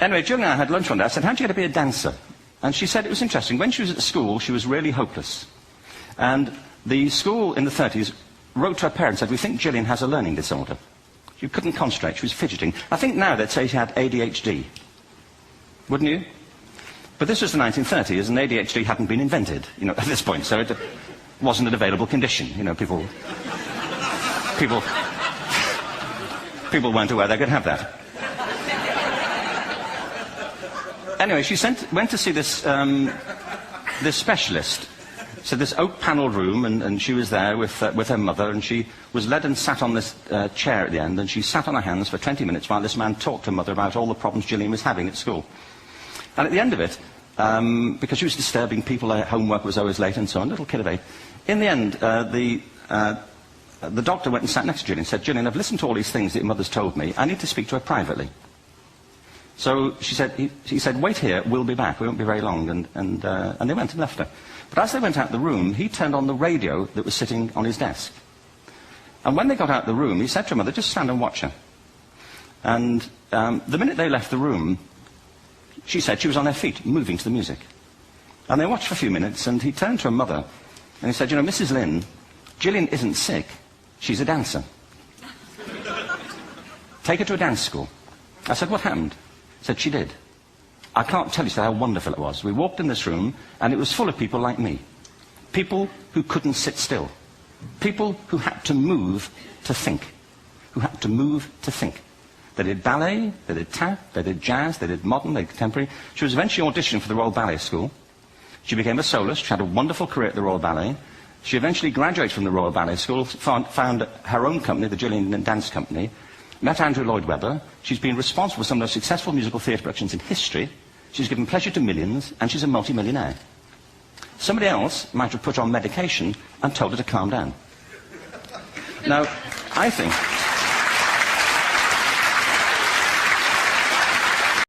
Anyway, Jill and I had lunch one day. I said, how'd you get to be a dancer? And she said it was interesting. When she was at school, she was really hopeless. And the school in the 30s wrote to her parents and said, we think Gillian has a learning disorder. She couldn't concentrate, she was fidgeting. I think now they'd say she had ADHD. Wouldn't you? But this was the 1930s, and ADHD hadn't been invented, you know, at this point, so it wasn't an available condition. You know, people weren't aware they could have that. Anyway, she went to see this specialist. So this oak-panelled room, and she was there with her mother, and she was led and sat on this chair at the end, and she sat on her hands for 20 minutes while this man talked to her mother about all the problems Gillian was having at school. And at the end of it, because she was disturbing people, her homework was always late and so on, little kid of 8, in the end, the doctor went and sat next to Gillian and said, Gillian, I've listened to all these things that your mother's told me. I need to speak to her privately. So he said, wait here, we'll be back. We won't be very long. And they went and left her. But as they went out the room, he turned on the radio that was sitting on his desk. And when they got out the room, he said to her mother, just stand and watch her. And the minute they left the room, she said she was on her feet, moving to the music. And they watched for a few minutes, and he turned to her mother, and he said, you know, Mrs. Lynn, Gillian isn't sick. She's a dancer. Take her to a dance school. I said, what happened? He said, she did. I can't tell you how wonderful it was. We walked in this room, and it was full of people like me. People who couldn't sit still. People who had to move to think. Who had to move to think. They did ballet, they did tap, they did jazz, they did modern, they did contemporary. She was eventually auditioned for the Royal Ballet School. She became a soloist. She had a wonderful career at the Royal Ballet. She eventually graduated from the Royal Ballet School, found her own company, the Gillian Dance Company, met Andrew Lloyd Webber. She's been responsible for some of the most successful musical theatre productions in history. She's given pleasure to millions, and she's a multi-millionaire. Somebody else might have put her on medication and told her to calm down. Now, I think